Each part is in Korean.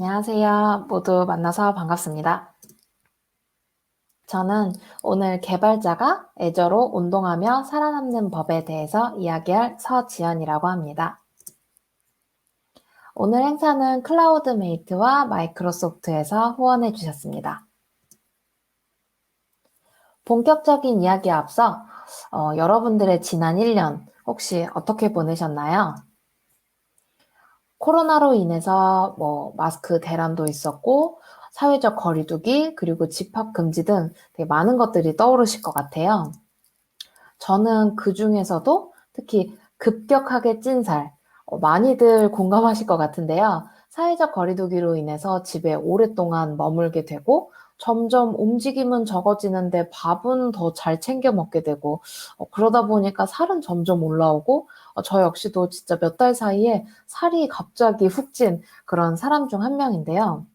안녕하세요. 모두 만나서 반갑습니다. 저는 오늘 개발자가 애저로 운동하며 살아남는 법에 대해서 이야기할 서지연이라고 합니다. 오늘 행사는 클라우드메이트와 마이크로소프트에서 후원해 주셨습니다. 본격적인 이야기에 앞서 여러분들의 지난 1년 혹시 어떻게 보내셨나요? 코로나로 인해서 마스크 대란도 있었고 사회적 거리두기 그리고 집합 금지 등 되게 많은 것들이 떠오르실 것 같아요. 저는 그중에서도 특히 급격하게 찐 살, 많이들 공감하실 것 같은데요. 사회적 거리두기로 인해서 집에 오랫동안 머물게 되고 점점 움직임은 적어지는데 밥은 더 잘 챙겨 먹게 되고 그러다 보니까 살은 점점 올라오고 저 역시도 진짜 몇 달 사이에 살이 갑자기 훅 찐 그런 사람 중 한 명인데요.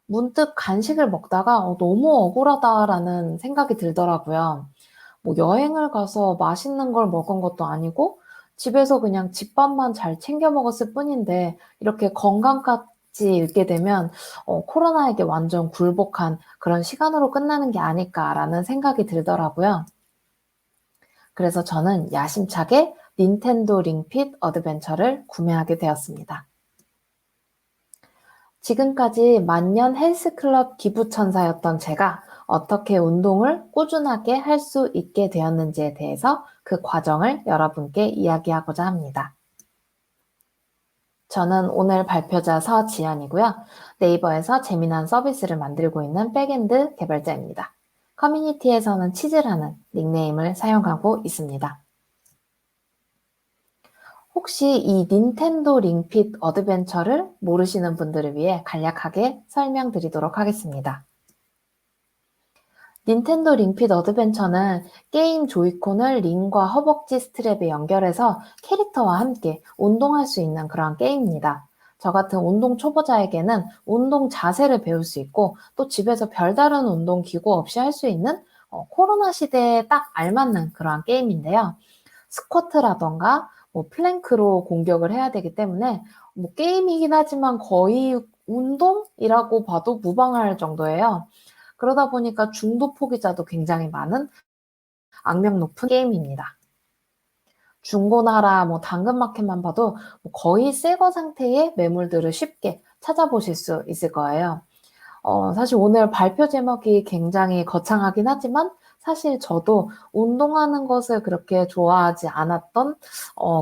문득 간식을 먹다가 너무 억울하다라는 생각이 들더라고요. 여행을 가서 맛있는 걸 먹은 것도 아니고 집에서 그냥 집밥만 잘 챙겨 먹었을 뿐인데 이렇게 건강까지 잃게 되면 코로나에게 완전 굴복한 그런 시간으로 끝나는 게 아닐까라는 생각이 들더라고요. 그래서 저는 야심차게 닌텐도 링핏 어드벤처를 구매하게 되었습니다. 지금까지 만년 헬스클럽 기부천사였던 제가 어떻게 운동을 꾸준하게 할 수 있게 되었는지에 대해서 그 과정을 여러분께 이야기하고자 합니다. 저는 오늘 발표자 서지연이고요. 네이버에서 재미난 서비스를 만들고 있는 백엔드 개발자입니다. 커뮤니티에서는 치즈라는 닉네임을 사용하고 있습니다. 혹시 이 닌텐도 링핏 어드벤처를 모르시는 분들을 위해 간략하게 설명드리도록 하겠습니다. 닌텐도 링핏 어드벤처는 게임 조이콘을 링과 허벅지 스트랩에 연결해서 캐릭터와 함께 운동할 수 있는 그런 게임입니다. 저 같은 운동 초보자에게는 운동 자세를 배울 수 있고 또 집에서 별다른 운동 기구 없이 할 수 있는 코로나 시대에 딱 알맞는 그러한 게임인데요. 스쿼트라던가 플랭크로 공격을 해야 되기 때문에 게임이긴 하지만 거의 운동이라고 봐도 무방할 정도예요. 그러다 보니까 중도 포기자도 굉장히 많은 악명 높은 게임입니다. 중고나라 당근마켓만 봐도 거의 새거 상태의 매물들을 쉽게 찾아보실 수 있을 거예요. 사실 오늘 발표 제목이 굉장히 거창하긴 하지만 사실 저도 운동하는 것을 그렇게 좋아하지 않았던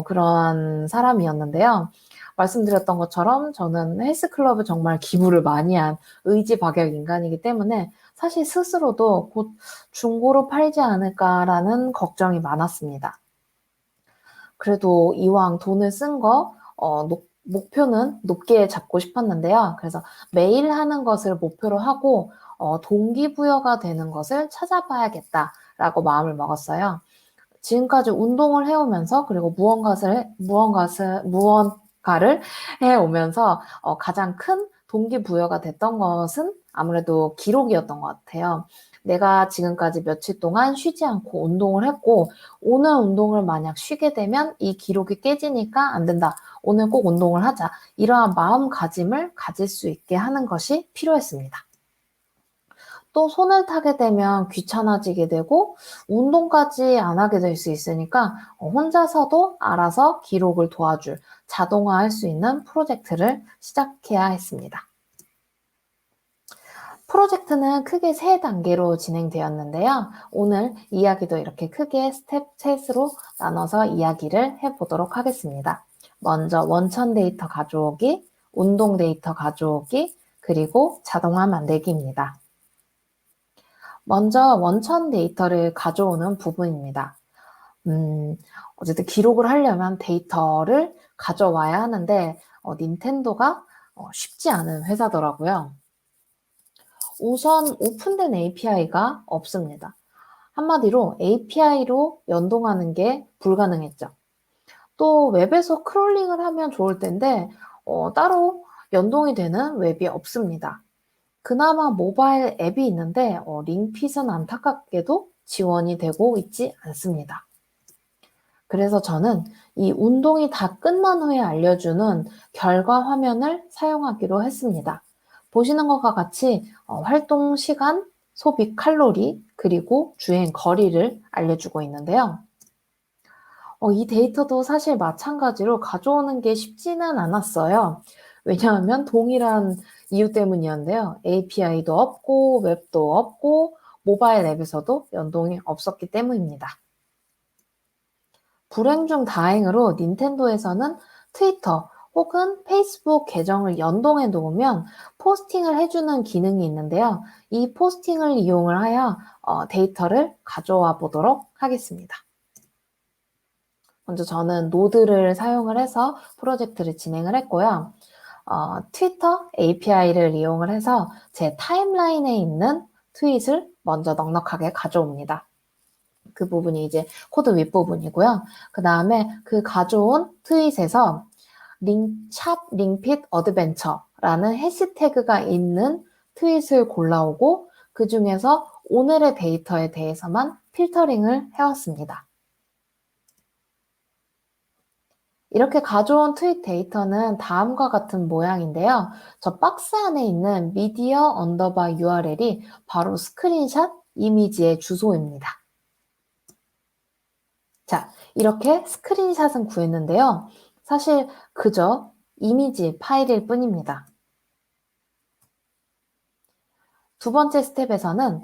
그런 사람이었는데요. 말씀드렸던 것처럼 저는 헬스클럽에 정말 기부를 많이 한 의지박약 인간이기 때문에 사실 스스로도 곧 중고로 팔지 않을까라는 걱정이 많았습니다. 그래도 이왕 돈을 쓴 거 목표는 높게 잡고 싶었는데요. 그래서 매일 하는 것을 목표로 하고 동기부여가 되는 것을 찾아봐야겠다라고 마음을 먹었어요. 지금까지 운동을 해오면서 그리고 무언가를 해오면서 가장 큰 동기부여가 됐던 것은 아무래도 기록이었던 것 같아요. 내가 지금까지 며칠 동안 쉬지 않고 운동을 했고 오늘 운동을 만약 쉬게 되면 이 기록이 깨지니까 안 된다. 오늘 꼭 운동을 하자. 이러한 마음가짐을 가질 수 있게 하는 것이 필요했습니다. 또 손을 타게 되면 귀찮아지게 되고 운동까지 안 하게 될 수 있으니까 혼자서도 알아서 기록을 도와줄 자동화할 수 있는 프로젝트를 시작해야 했습니다. 프로젝트는 크게 3단계로 진행되었는데요. 오늘 이야기도 이렇게 크게 스텝 셋으로 나눠서 이야기를 해보도록 하겠습니다. 먼저 원천 데이터 가져오기, 운동 데이터 가져오기, 그리고 자동화 만들기입니다. 먼저 원천 데이터를 가져오는 부분입니다. 어쨌든 기록을 하려면 데이터를 가져와야 하는데 닌텐도가 쉽지 않은 회사더라고요. 우선 오픈된 API가 없습니다. 한마디로 API로 연동하는 게 불가능했죠. 또 웹에서 크롤링을 하면 좋을 텐데 따로 연동이 되는 웹이 없습니다. 그나마 모바일 앱이 있는데 링핏은 안타깝게도 지원이 되고 있지 않습니다. 그래서 저는 이 운동이 다 끝난 후에 알려주는 결과 화면을 사용하기로 했습니다. 보시는 것과 같이 활동 시간, 소비 칼로리, 그리고 주행 거리를 알려주고 있는데요. 이 데이터도 사실 마찬가지로 가져오는 게 쉽지는 않았어요. 왜냐하면 동일한 이유 때문이었는데요. API도 없고 웹도 없고 모바일 앱에서도 연동이 없었기 때문입니다. 불행 중 다행으로 닌텐도에서는 트위터 혹은 페이스북 계정을 연동해 놓으면 포스팅을 해주는 기능이 있는데요. 이 포스팅을 이용을 하여 데이터를 가져와 보도록 하겠습니다. 먼저 저는 노드를 사용을 해서 프로젝트를 진행을 했고요. 트위터 API를 이용을 해서 제 타임라인에 있는 트윗을 먼저 넉넉하게 가져옵니다. 그 부분이 이제 코드 윗부분이고요. 그 다음에 그 가져온 트윗에서 샵 링핏 어드벤처라는 해시태그가 있는 트윗을 골라오고 그 중에서 오늘의 데이터에 대해서만 필터링을 해왔습니다. 이렇게 가져온 트윗 데이터는 다음과 같은 모양인데요. 저 박스 안에 있는 미디어 언더바 URL이 바로 스크린샷 이미지의 주소입니다. 자, 이렇게 스크린샷은 구했는데요. 사실 그저 이미지 파일일 뿐입니다. 두 번째 스텝에서는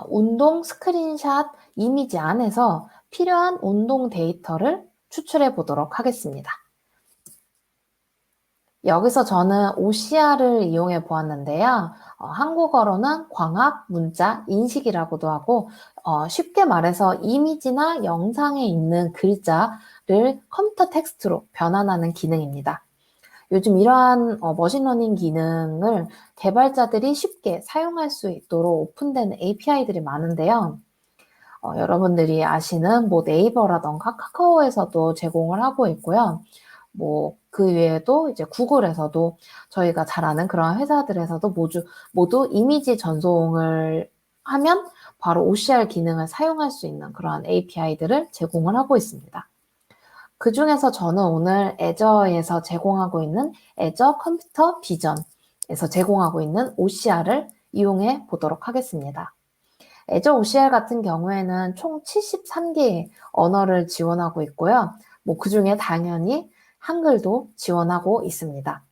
운동 스크린샷 이미지 안에서 필요한 운동 데이터를 추출해 보도록 하겠습니다. 여기서 저는 OCR을 이용해 보았는데요. 한국어로는 광학 문자 인식이라고도 하고 쉽게 말해서 이미지나 영상에 있는 글자를 컴퓨터 텍스트로 변환하는 기능입니다. 요즘 이러한 머신러닝 기능을 개발자들이 쉽게 사용할 수 있도록 오픈된 API들이 많은데요. 여러분들이 아시는 뭐 네이버라던가 카카오에서도 제공을 하고 있고요. 뭐 그 외에도 이제 구글에서도 저희가 잘 아는 그런 회사들에서도 모두 이미지 전송을 하면 바로 OCR 기능을 사용할 수 있는 그러한 API들을 제공을 하고 있습니다. 그 중에서 저는 오늘 애저에서 제공하고 있는 애저 컴퓨터 비전에서 제공하고 있는 OCR을 이용해 보도록 하겠습니다. 애저 OCR 같은 경우에는 총 73개의 언어를 지원하고 있고요. 뭐 그 중에 당연히 한글도 지원하고 있습니다.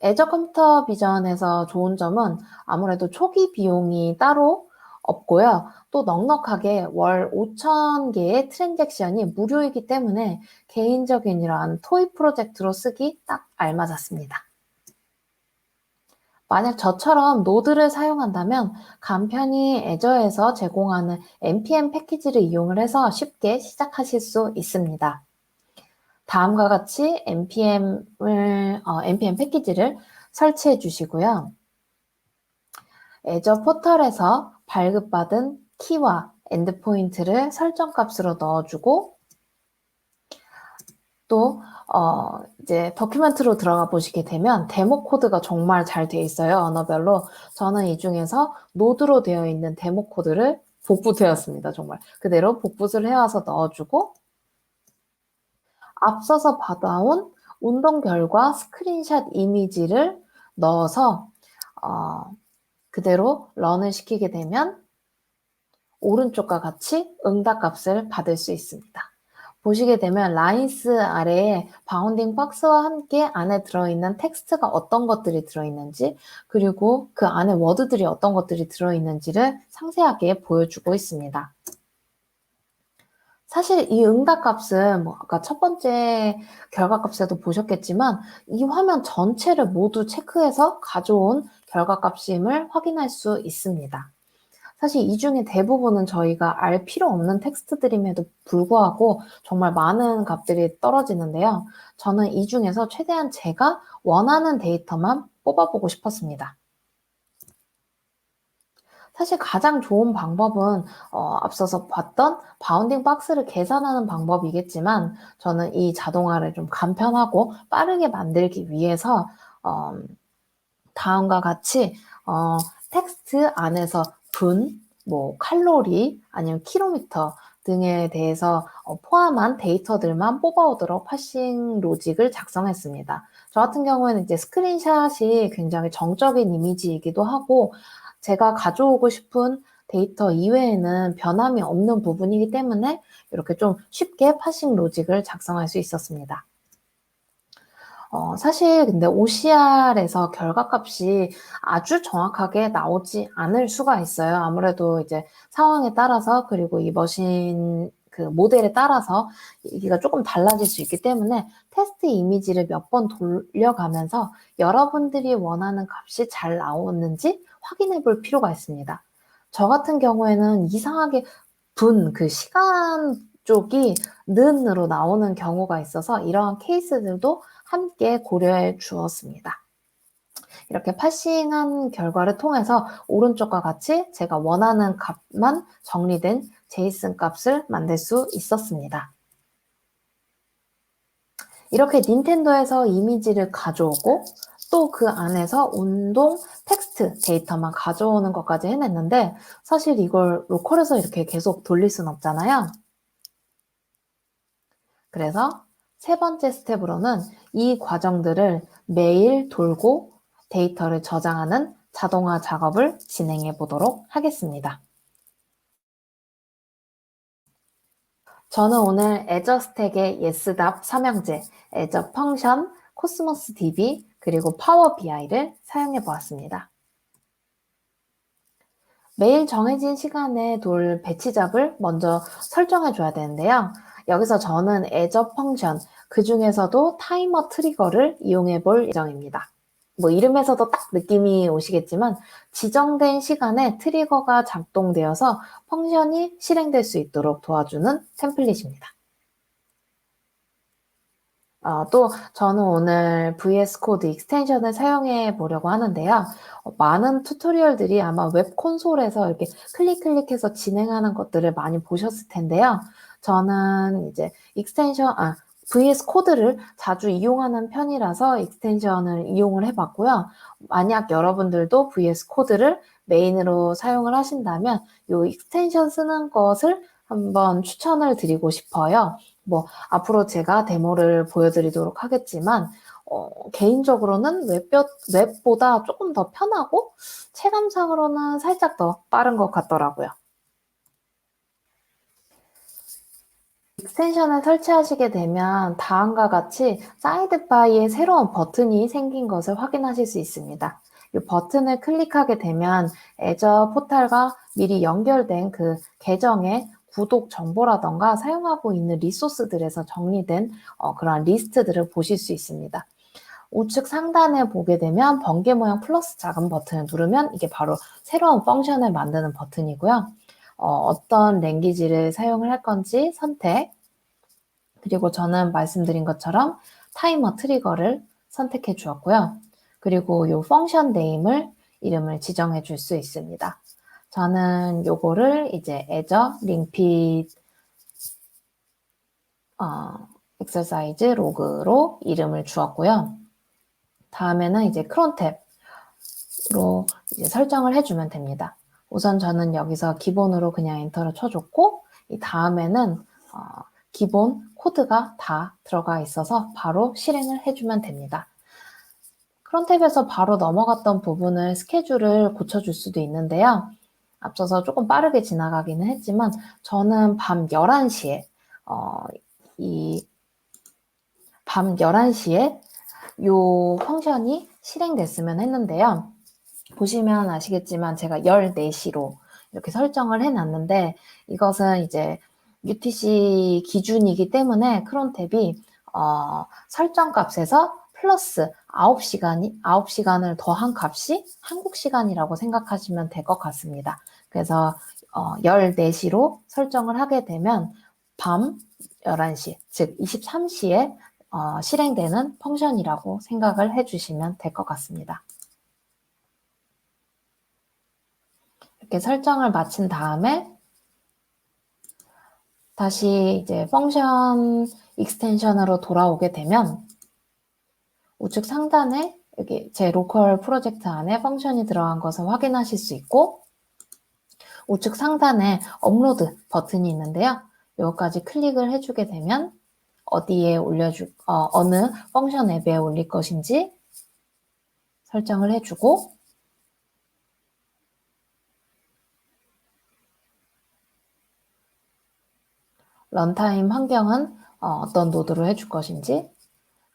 애저 컴퓨터 비전에서 좋은 점은 아무래도 초기 비용이 따로 없고요. 또 넉넉하게 월 5,000개의 트랜잭션이 무료이기 때문에 개인적인 이러한 토이 프로젝트로 쓰기 딱 알맞았습니다. 만약 저처럼 노드를 사용한다면 간편히 애저에서 제공하는 npm 패키지를 이용을 해서 쉽게 시작하실 수 있습니다. 다음과 같이 npm 패키지를 설치해 주시고요. 애저 포털에서 발급받은 키와 엔드포인트를 설정값으로 넣어주고 또 이제 더큐멘트로 들어가 보시게 되면 데모 코드가 정말 잘 되어 있어요. 언어별로. 저는 이 중에서 노드로 되어 있는 데모 코드를 복붙해왔습니다. 정말 그대로 복붙을 해와서 넣어주고 앞서서 받아온 운동 결과 스크린샷 이미지를 넣어서 그대로 런을 시키게 되면 오른쪽과 같이 응답값을 받을 수 있습니다. 보시게 되면 라인스 아래에 바운딩 박스와 함께 안에 들어있는 텍스트가 어떤 것들이 들어있는지 그리고 그 안에 워드들이 어떤 것들이 들어있는지를 상세하게 보여주고 있습니다. 사실 이 응답값은 뭐 아까 첫 번째 결과값에도 보셨겠지만 이 화면 전체를 모두 체크해서 가져온 결과값임을 확인할 수 있습니다. 사실 이 중에 대부분은 저희가 알 필요 없는 텍스트들임에도 불구하고 정말 많은 값들이 떨어지는데요. 저는 이 중에서 최대한 제가 원하는 데이터만 뽑아보고 싶었습니다. 사실 가장 좋은 방법은 앞서서 봤던 바운딩 박스를 계산하는 방법이겠지만 저는 이 자동화를 좀 간편하고 빠르게 만들기 위해서 다음과 같이 텍스트 안에서 분, 뭐 칼로리 아니면 킬로미터 등에 대해서 포함한 데이터들만 뽑아오도록 파싱 로직을 작성했습니다. 저 같은 경우에는 이제 스크린샷이 굉장히 정적인 이미지이기도 하고 제가 가져오고 싶은 데이터 이외에는 변함이 없는 부분이기 때문에 이렇게 좀 쉽게 파싱 로직을 작성할 수 있었습니다. 사실 근데 OCR에서 결과값이 아주 정확하게 나오지 않을 수가 있어요. 아무래도 이제 상황에 따라서 그리고 이 머신 그 모델에 따라서 이게 조금 달라질 수 있기 때문에 테스트 이미지를 몇 번 돌려가면서 여러분들이 원하는 값이 잘 나오는지 확인해 볼 필요가 있습니다. 저 같은 경우에는 이상하게 그 시간 쪽이 는으로 나오는 경우가 있어서 이러한 케이스들도 함께 고려해 주었습니다. 이렇게 파싱한 결과를 통해서 오른쪽과 같이 제가 원하는 값만 정리된 제이슨 값을 만들 수 있었습니다. 이렇게 닌텐도에서 이미지를 가져오고 또 그 안에서 운동 텍스트 데이터만 가져오는 것까지 해냈는데 사실 이걸 로컬에서 이렇게 계속 돌릴 순 없잖아요. 그래서 세 번째 스텝으로는 이 과정들을 매일 돌고 데이터를 저장하는 자동화 작업을 진행해 보도록 하겠습니다. 저는 오늘 애저 스택의 예스답 삼형제, 애저 펑션, 코스모스 DB, 그리고 파워 BI를 사용해 보았습니다. 매일 정해진 시간에 돌 배치잡을 먼저 설정해 줘야 되는데요. 여기서 저는 애저 펑션, 그 중에서도 타이머 트리거를 이용해 볼 예정입니다. 뭐 이름에서도 딱 느낌이 오시겠지만 지정된 시간에 트리거가 작동되어서 펑션이 실행될 수 있도록 도와주는 템플릿입니다. 또 저는 오늘 VS 코드 익스텐션을 사용해 보려고 하는데요. 많은 튜토리얼들이 아마 웹 콘솔에서 이렇게 클릭해서 진행하는 것들을 많이 보셨을 텐데요. 저는 이제 VS 코드를 자주 이용하는 편이라서 익스텐션을 이용을 해봤고요. 만약 여러분들도 VS 코드를 메인으로 사용을 하신다면 이 익스텐션 쓰는 것을 한번 추천을 드리고 싶어요. 뭐 앞으로 제가 데모를 보여드리도록 하겠지만 개인적으로는 웹보다 조금 더 편하고 체감상으로는 살짝 더 빠른 것 같더라고요. 익스텐션을 설치하시게 되면 다음과 같이 사이드바에 새로운 버튼이 생긴 것을 확인하실 수 있습니다. 이 버튼을 클릭하게 되면 애저 포탈과 미리 연결된 그 계정의 구독 정보라던가 사용하고 있는 리소스들에서 정리된 그런 리스트들을 보실 수 있습니다. 우측 상단에 보게 되면 번개 모양 플러스 작은 버튼을 누르면 이게 바로 새로운 펑션을 만드는 버튼이고요. 어떤 랭귀지를 사용을 할 건지 선택, 그리고 저는 말씀드린 것처럼 타이머 트리거를 선택해 주었고요. 그리고 이 펑션 네임을 이름을 지정해 줄 수 있습니다. 저는 요거를 이제 애저 링핏 엑서사이즈 로그로 이름을 주었고요. 다음에는 이제 크론 탭으로 이제 설정을 해주면 됩니다. 우선 저는 여기서 기본으로 그냥 엔터를 쳐줬고 이 다음에는 기본 코드가 다 들어가 있어서 바로 실행을 해주면 됩니다. 크론 탭에서 바로 넘어갔던 부분을 스케줄을 고쳐줄 수도 있는데요. 앞서서 조금 빠르게 지나가기는 했지만 저는 밤 11시에 밤 11시에 이 펑션이 실행됐으면 했는데요. 보시면 아시겠지만 제가 14시로 이렇게 설정을 해놨는데 이것은 이제 UTC 기준이기 때문에 크론 탭이 설정 값에서 플러스 9시간을 더한 값이 한국 시간이라고 생각하시면 될 것 같습니다. 그래서 14시로 설정을 하게 되면 밤 11시, 즉 23시에 실행되는 펑션이라고 생각을 해주시면 될 것 같습니다. 이렇게 설정을 마친 다음에 다시 이제 펑션 익스텐션으로 돌아오게 되면 우측 상단에 여기 제 로컬 프로젝트 안에 펑션이 들어간 것을 확인하실 수 있고 우측 상단에 업로드 버튼이 있는데요. 요거까지 클릭을 해주게 되면 어디에 어느 펑션 앱에 올릴 것인지 설정을 해주고, 런타임 환경은 어떤 노드로 해줄 것인지,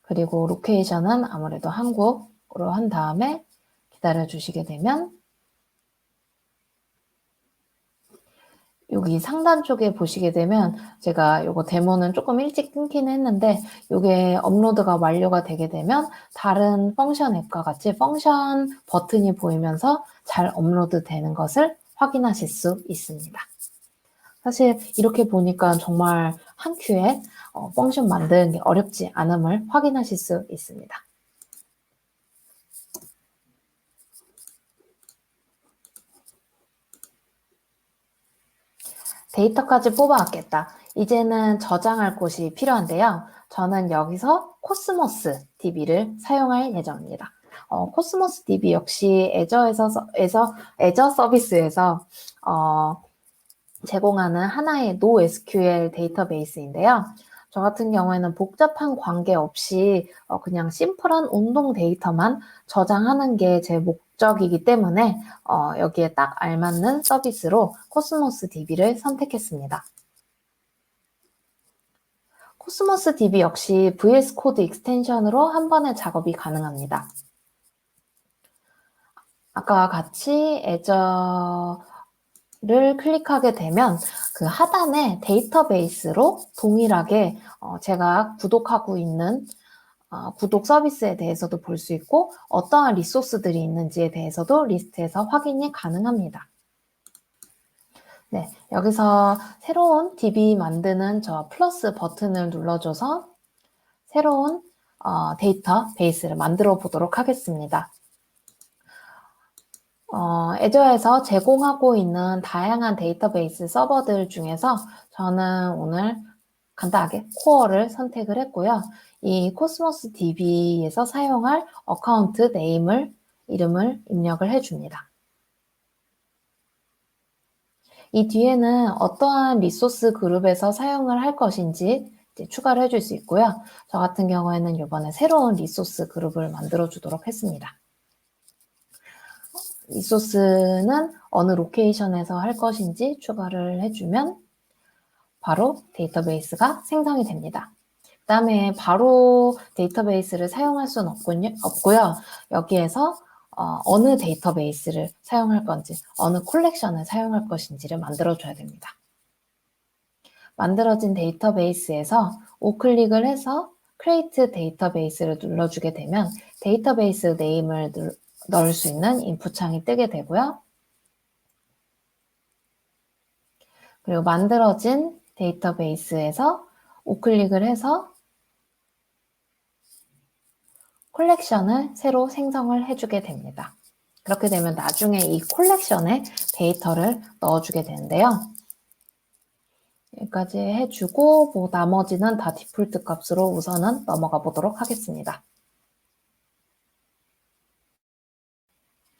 그리고 로케이션은 아무래도 한국으로 한 다음에 기다려 주시게 되면 여기 상단 쪽에 보시게 되면 제가 요거 데모는 조금 일찍 끊긴 했는데 요게 업로드가 완료가 되게 되면 다른 펑션 앱과 같이 펑션 버튼이 보이면서 잘 업로드 되는 것을 확인하실 수 있습니다. 사실 이렇게 보니까 정말 한 큐에 펑션 만드는 게 어렵지 않음을 확인하실 수 있습니다. 데이터까지 뽑아왔겠다. 이제는 저장할 곳이 필요한데요. 저는 여기서 코스모스 DB를 사용할 예정입니다. 코스모스 DB 역시 애저 서비스에서 제공하는 하나의 NoSQL 데이터베이스인데요. 저 같은 경우에는 복잡한 관계 없이 그냥 심플한 운동 데이터만 저장하는 게 제 목적이기 때문에 여기에 딱 알맞는 서비스로 코스모스 DB를 선택했습니다. 코스모스 DB 역시 VS 코드 익스텐션으로 한 번에 작업이 가능합니다. 아까와 같이 애저를 클릭하게 되면 그 하단에 데이터베이스로 동일하게 제가 구독하고 있는 구독 서비스에 대해서도 볼 수 있고 어떠한 리소스들이 있는지에 대해서도 리스트에서 확인이 가능합니다. 네, 여기서 새로운 DB 만드는 저 플러스 버튼을 눌러줘서 새로운 데이터베이스를 만들어 보도록 하겠습니다. 애저에서 제공하고 있는 다양한 데이터베이스 서버들 중에서 저는 오늘 간단하게 코어를 선택을 했고요. 이 코스모스 DB에서 사용할 어카운트 이름을 입력을 해줍니다. 이 뒤에는 어떠한 리소스 그룹에서 사용을 할 것인지 추가를 해줄 수 있고요. 저 같은 경우에는 이번에 새로운 리소스 그룹을 만들어 주도록 했습니다. 리소스는 어느 로케이션에서 할 것인지 추가를 해주면 바로 데이터베이스가 생성이 됩니다. 그 다음에 바로 데이터베이스를 사용할 수는 없고요. 여기에서 어느 데이터베이스를 사용할 건지, 어느 콜렉션을 사용할 것인지를 만들어줘야 됩니다. 만들어진 데이터베이스에서 우클릭을 해서 Create 데이터베이스를 눌러주게 되면 데이터베이스 네임을 넣을 수 있는 인풋 창이 뜨게 되고요. 그리고 만들어진 데이터베이스에서 우클릭을 해서 콜렉션을 새로 생성을 해주게 됩니다. 그렇게 되면 나중에 이 콜렉션에 데이터를 넣어주게 되는데요. 여기까지 해주고 나머지는 다 디폴트 값으로 우선은 넘어가 보도록 하겠습니다.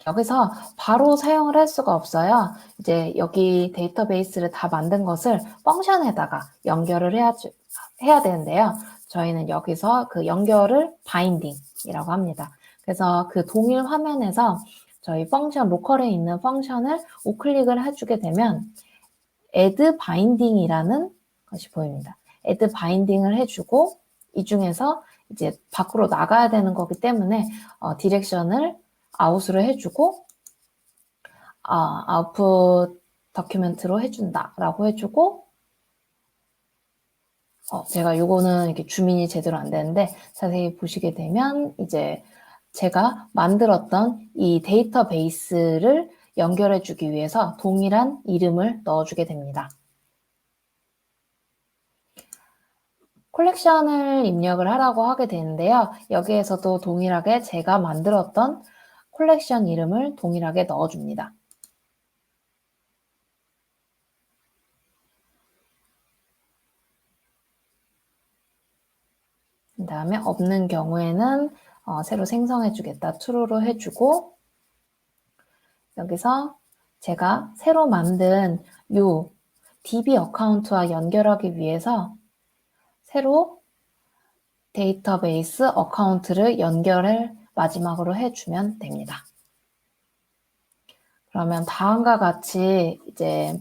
여기서 바로 사용을 할 수가 없어요. 이제 여기 데이터베이스를 다 만든 것을 펑션에다가 연결을 해야 되는데요. 저희는 여기서 그 연결을 바인딩이라고 합니다. 그래서 그 동일 화면에서 저희 펑션 로컬에 있는 펑션을 우클릭을 해주게 되면 add binding이라는 것이 보입니다. add binding을 해주고 이 중에서 이제 밖으로 나가야 되는 거기 때문에 디렉션을 아웃으로 해주고 아웃풋 더큐멘트로 해준다라고 해주고 제가 요거는 이렇게 주민이 제대로 안 되는데 자세히 보시게 되면 이제 제가 만들었던 이 데이터베이스를 연결해 주기 위해서 동일한 이름을 넣어주게 됩니다. 콜렉션을 입력을 하라고 하게 되는데요. 여기에서도 동일하게 제가 만들었던 콜렉션 이름을 동일하게 넣어줍니다. 그 다음에 없는 경우에는 새로 생성해주겠다, true로 해주고 여기서 제가 새로 만든 요 DB 어카운트와 연결하기 위해서 새로 데이터베이스 어카운트를 연결을 마지막으로 해주면 됩니다. 그러면 다음과 같이 이제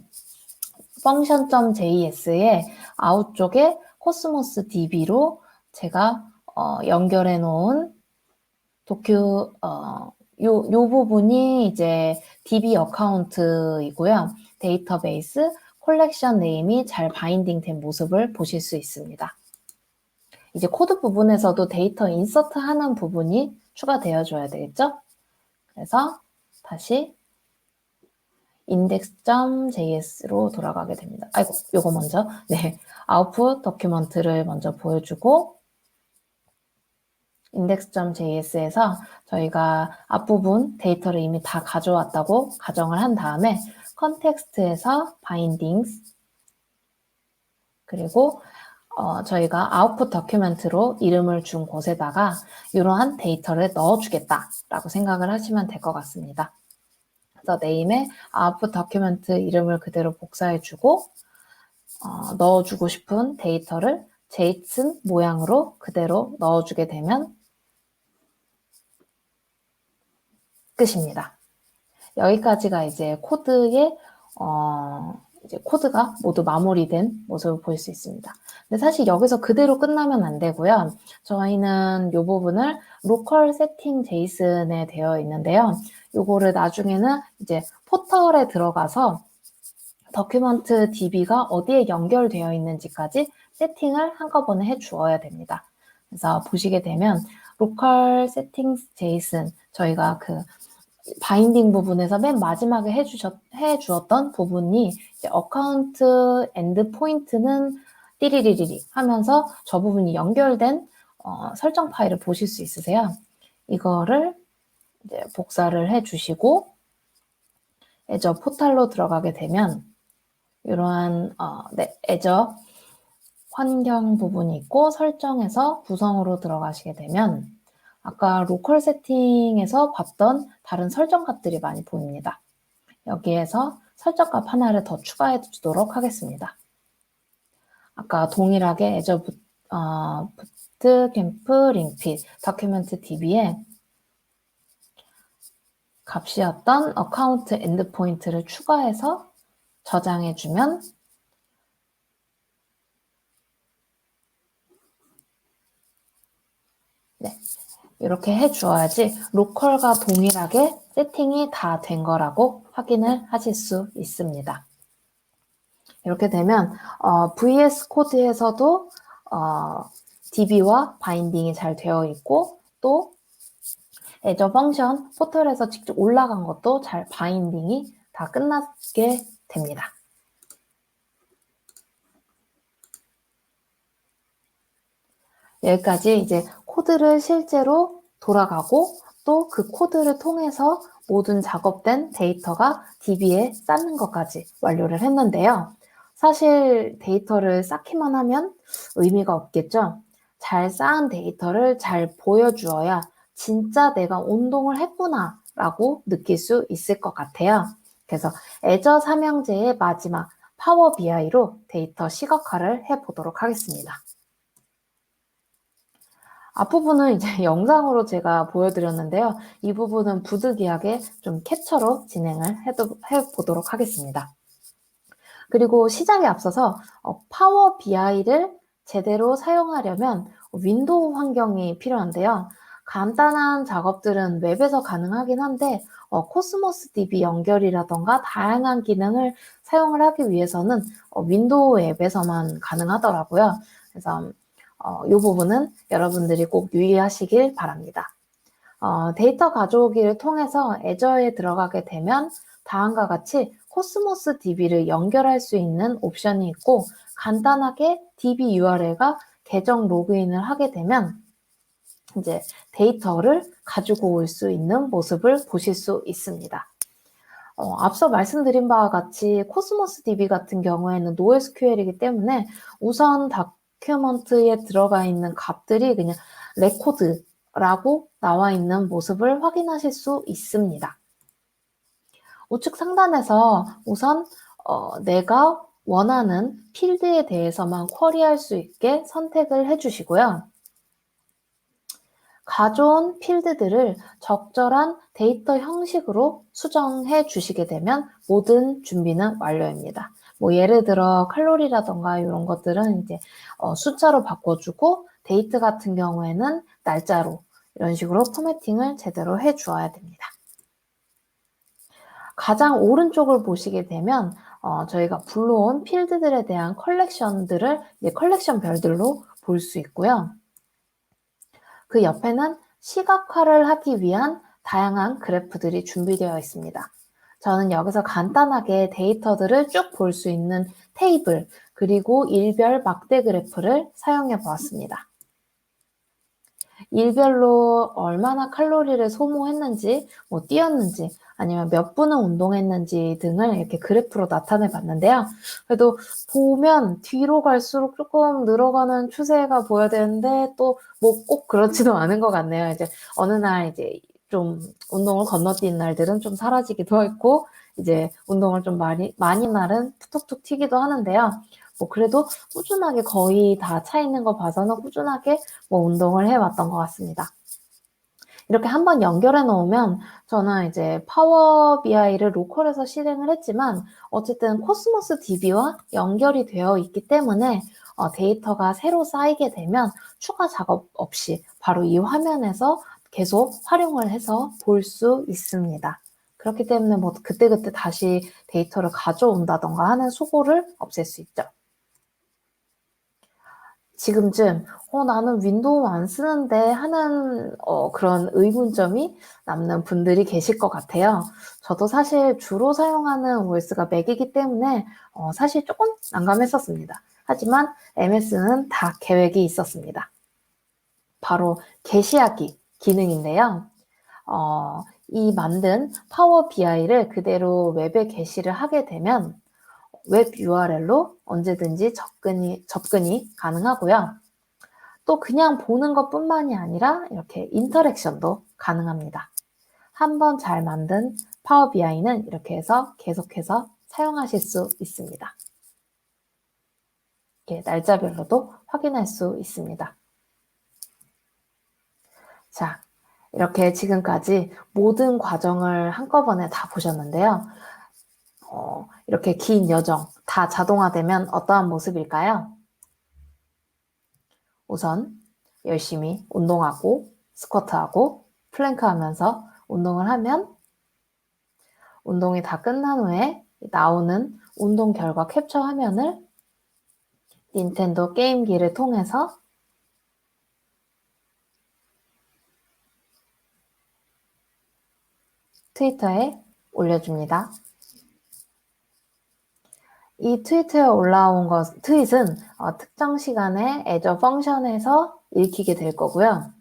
function.js의 아웃 쪽에 코스모스 DB로 제가 연결해 놓은 요 부분이 이제 DB 어카운트이고요. 데이터베이스 컬렉션 네임이 잘 바인딩 된 모습을 보실 수 있습니다. 이제 코드 부분에서도 데이터 인서트 하는 부분이 추가되어줘야 되겠죠? 그래서 다시 index.js로 돌아가게 됩니다. 아이고, 요거 먼저. 네. 아웃풋 도큐먼트를 먼저 보여주고, index.js에서 저희가 앞부분 데이터를 이미 다 가져왔다고 가정을 한 다음에 컨텍스트에서 bindings 그리고 저희가 아웃풋 도큐멘트로 이름을 준 곳에다가 이러한 데이터를 넣어주겠다라고 생각을 하시면 될 것 같습니다. 그래서 name에 아웃풋 도큐멘트 이름을 그대로 복사해주고 넣어주고 싶은 데이터를 JSON 모양으로 그대로 넣어주게 되면 끝입니다. 여기까지가 이제 코드의 이제 코드가 모두 마무리된 모습을 볼 수 있습니다. 근데 사실 여기서 그대로 끝나면 안 되고요. 저희는 이 부분을 로컬 세팅 제이슨에 되어 있는데요. 요거를 나중에는 이제 포털에 들어가서 도큐먼트 DB가 어디에 연결되어 있는지까지 세팅을 한꺼번에 해 주어야 됩니다. 그래서 보시게 되면 로컬 세팅 제이슨 저희가 그 바인딩 부분에서 맨 마지막에 해주었던 부분이 이제 어카운트 엔드 포인트는 띠리리리리 하면서 저 부분이 연결된 설정 파일을 보실 수 있으세요. 이거를 이제 복사를 해주시고 애저 포탈로 들어가게 되면 이러한 애저 환경 부분이 있고 설정에서 구성으로 들어가시게 되면 아까 로컬 세팅에서 봤던 다른 설정값들이 많이 보입니다. 여기에서 설정값 하나를 더 추가해 주도록 하겠습니다. 아까 동일하게 애저 부트캠프 링핏 다큐멘트 DB에 값이었던 어카운트 엔드포인트를 추가해서 저장해주면 네. 이렇게 해주어야지 로컬과 동일하게 세팅이 다 된 거라고 확인을 하실 수 있습니다. 이렇게 되면 VS 코드에서도 DB와 바인딩이 잘 되어 있고 또 애저 펑션 포털에서 직접 올라간 것도 잘 바인딩이 다 끝나게 됩니다. 여기까지 이제 코드를 실제로 돌아가고 또 그 코드를 통해서 모든 작업된 데이터가 DB에 쌓는 것까지 완료를 했는데요. 사실 데이터를 쌓기만 하면 의미가 없겠죠. 잘 쌓은 데이터를 잘 보여주어야 진짜 내가 운동을 했구나 라고 느낄 수 있을 것 같아요. 그래서 애저 삼형제의 마지막 파워 BI로 데이터 시각화를 해보도록 하겠습니다. 앞부분은 이제 영상으로 제가 보여드렸는데요. 이 부분은 부득이하게 좀 캡처로 진행을 해보도록 하겠습니다. 그리고 시작에 앞서서 파워 BI를 제대로 사용하려면 윈도우 환경이 필요한데요. 간단한 작업들은 웹에서 가능하긴 한데 코스모스 DB 연결이라던가 다양한 기능을 사용을 하기 위해서는 윈도우 앱에서만 가능하더라고요. 그래서 이 부분은 여러분들이 꼭 유의하시길 바랍니다. 데이터 가져오기를 통해서 애저에 들어가게 되면 다음과 같이 코스모스 DB를 연결할 수 있는 옵션이 있고 간단하게 DB URL과 계정 로그인을 하게 되면 이제 데이터를 가지고 올 수 있는 모습을 보실 수 있습니다. 앞서 말씀드린 바와 같이 코스모스 DB 같은 경우에는 NoSQL이기 때문에 우선 다큐먼트에 들어가 있는 값들이 그냥 레코드라고 나와 있는 모습을 확인하실 수 있습니다. 우측 상단에서 우선 내가 원하는 필드에 대해서만 쿼리할 수 있게 선택을 해주시고요. 가져온 필드들을 적절한 데이터 형식으로 수정해 주시게 되면 모든 준비는 완료입니다. 뭐 예를 들어 칼로리라던가 이런 것들은 이제 숫자로 바꿔주고 데이트 같은 경우에는 날짜로 이런 식으로 포매팅을 제대로 해 주어야 됩니다. 가장 오른쪽을 보시게 되면 저희가 불러온 필드들에 대한 컬렉션들을 이제 컬렉션 별들로 볼 수 있고요. 그 옆에는 시각화를 하기 위한 다양한 그래프들이 준비되어 있습니다. 저는 여기서 간단하게 데이터들을 쭉 볼 수 있는 테이블 그리고 일별 막대 그래프를 사용해 보았습니다. 일별로 얼마나 칼로리를 소모했는지, 뭐 뛰었는지, 아니면 몇 분은 운동했는지 등을 이렇게 그래프로 나타내 봤는데요. 그래도 보면 뒤로 갈수록 조금 늘어가는 추세가 보여야 되는데 또 뭐 꼭 그렇지도 않은 것 같네요. 이제 어느 날 이제 좀 운동을 건너뛴 날들은 좀 사라지기도 했고, 이제 운동을 좀 많이 날은 툭툭 튀기도 하는데요. 뭐 그래도 꾸준하게 거의 다 차 있는 거 봐서는 꾸준하게 뭐 운동을 해왔던 것 같습니다. 이렇게 한번 연결해 놓으면 저는 이제 파워 BI를 로컬에서 실행을 했지만 어쨌든 코스모스 DB와 연결이 되어 있기 때문에 데이터가 새로 쌓이게 되면 추가 작업 없이 바로 이 화면에서 계속 활용을 해서 볼 수 있습니다. 그렇기 때문에 뭐 그때그때 다시 데이터를 가져온다던가 하는 수고를 없앨 수 있죠. 지금쯤 나는 윈도우 안 쓰는데 하는 그런 의문점이 남는 분들이 계실 것 같아요. 저도 사실 주로 사용하는 OS가 맥이기 때문에 사실 조금 난감했었습니다. 하지만 MS는 다 계획이 있었습니다. 바로 게시하기 기능인데요. 이 만든 파워 BI를 그대로 웹에 게시를 하게 되면 웹 URL로 언제든지 접근이 가능하고요. 또 그냥 보는 것뿐만이 아니라 이렇게 인터랙션도 가능합니다. 한번 잘 만든 파워 BI는 이렇게 해서 계속해서 사용하실 수 있습니다. 이렇게 날짜별로도 확인할 수 있습니다. 자, 이렇게 지금까지 모든 과정을 한꺼번에 다 보셨는데요. 이렇게 긴 여정 다 자동화되면 어떠한 모습일까요? 우선 열심히 운동하고 스쿼트하고 플랭크 하면서 운동을 하면 운동이 다 끝난 후에 나오는 운동 결과 캡처 화면을 닌텐도 게임기를 통해서 트위터에 올려줍니다. 이 트위터에 올라온 트윗은 특정 시간에 애저 펑션에서 읽히게 될 거고요.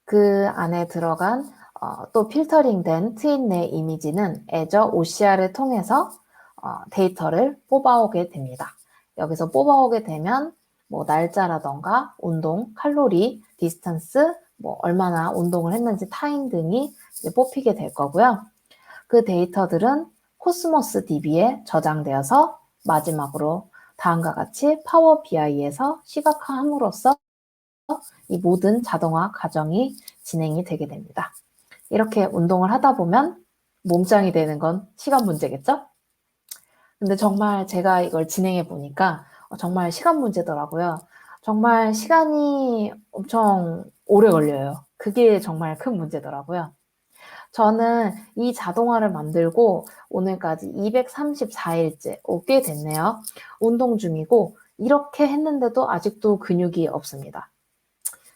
그 안에 들어간 또 필터링된 트윗 내 이미지는 애저 OCR을 통해서 데이터를 뽑아오게 됩니다. 여기서 뽑아오게 되면 뭐 날짜라던가 운동, 칼로리, 디스턴스, 뭐 얼마나 운동을 했는지 타임 등이 이제 뽑히게 될 거고요. 그 데이터들은 코스모스 DB에 저장되어서 마지막으로 다음과 같이 파워 BI에서 시각화함으로써 이 모든 자동화 과정이 진행이 되게 됩니다. 이렇게 운동을 하다 보면 몸짱이 되는 건 시간 문제겠죠? 근데 정말 제가 이걸 진행해 보니까 정말 시간 문제더라고요. 정말 시간이 엄청 오래 걸려요. 그게 정말 큰 문제더라고요. 저는 이 자동화를 만들고 오늘까지 234일째, 꽤 됐네요. 운동 중이고 이렇게 했는데도 아직도 근육이 없습니다.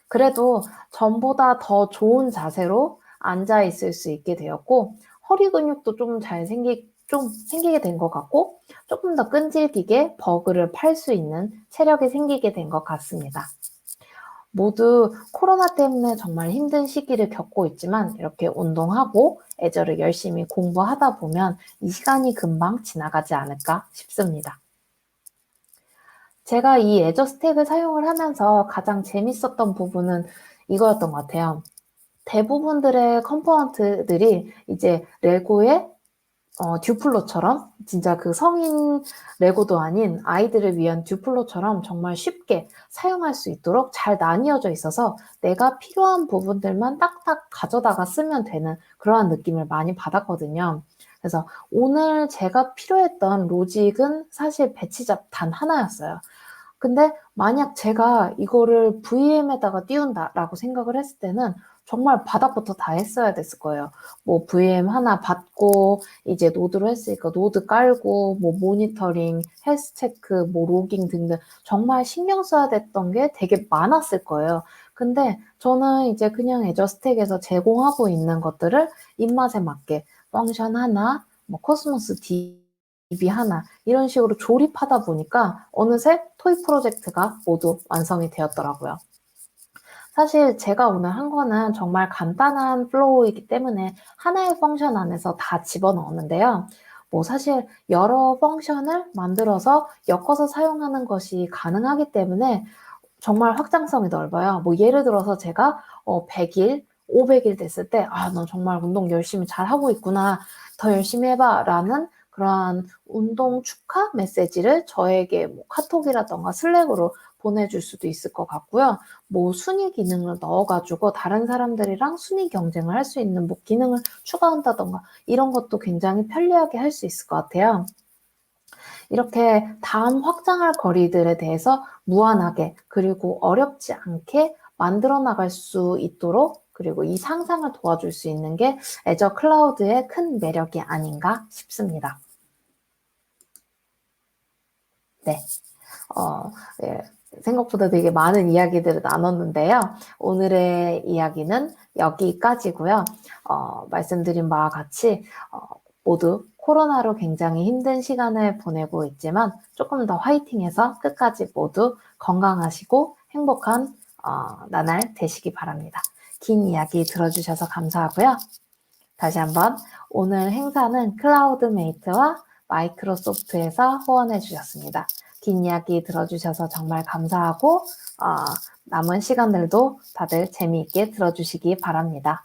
그래도 전보다 더 좋은 자세로 앉아 있을 수 있게 되었고 허리 근육도 좀 생기게 된 것 같고 조금 더 끈질기게 버그를 팔 수 있는 체력이 생기게 된 것 같습니다. 모두 코로나 때문에 정말 힘든 시기를 겪고 있지만 이렇게 운동하고 애저를 열심히 공부하다 보면 이 시간이 금방 지나가지 않을까 싶습니다. 제가 이 애저 스택을 사용을 하면서 가장 재밌었던 부분은 이거였던 것 같아요. 대부분들의 컴포넌트들이 이제 레고의 듀플로처럼 진짜 그 성인 레고도 아닌 아이들을 위한 듀플로처럼 정말 쉽게 사용할 수 있도록 잘 나뉘어져 있어서 내가 필요한 부분들만 딱딱 가져다가 쓰면 되는 그러한 느낌을 많이 받았거든요. 그래서 오늘 제가 필요했던 로직은 사실 배치잡 단 하나였어요. 근데 만약 제가 이거를 VM에다가 띄운다라고 생각을 했을 때는 정말 바닥부터 다 했어야 됐을 거예요. 뭐 VM 하나 받고 이제 노드로 했으니까 노드 깔고 뭐 모니터링, 헬스 체크, 뭐 로깅 등등 정말 신경 써야 됐던 게 되게 많았을 거예요. 근데 저는 이제 그냥 애저 스택에서 제공하고 있는 것들을 입맛에 맞게 펑션 하나, 뭐 코스모스 DB 하나 이런 식으로 조립하다 보니까 어느새 토이 프로젝트가 모두 완성이 되었더라고요. 사실 제가 오늘 한 거는 정말 간단한 플로우이기 때문에 하나의 펑션 안에서 다 집어넣었는데요. 뭐 사실 여러 펑션을 만들어서 엮어서 사용하는 것이 가능하기 때문에 정말 확장성이 넓어요. 뭐 예를 들어서 제가 100일, 500일 됐을 때 너 정말 운동 열심히 잘하고 있구나. 더 열심히 해봐라는 그러한 운동 축하 메시지를 저에게 뭐 카톡이라던가 슬랙으로 보내줄 수도 있을 것 같고요. 뭐 순위 기능을 넣어가지고 다른 사람들이랑 순위 경쟁을 할 수 있는 뭐 기능을 추가한다던가 이런 것도 굉장히 편리하게 할 수 있을 것 같아요. 이렇게 다음 확장할 거리들에 대해서 무한하게 그리고 어렵지 않게 만들어 나갈 수 있도록 그리고 이 상상을 도와줄 수 있는 게 애저 클라우드의 큰 매력이 아닌가 싶습니다. 네. 예, 생각보다 되게 많은 이야기들을 나눴는데요. 오늘의 이야기는 여기까지고요. 말씀드린 바와 같이 모두 코로나로 굉장히 힘든 시간을 보내고 있지만 조금 더 화이팅해서 끝까지 모두 건강하시고 행복한 나날 되시기 바랍니다. 긴 이야기 들어주셔서 감사하고요. 다시 한번 오늘 행사는 클라우드메이트와 마이크로소프트에서 후원해 주셨습니다. 긴 이야기 들어주셔서 정말 감사하고 남은 시간들도 다들 재미있게 들어주시기 바랍니다.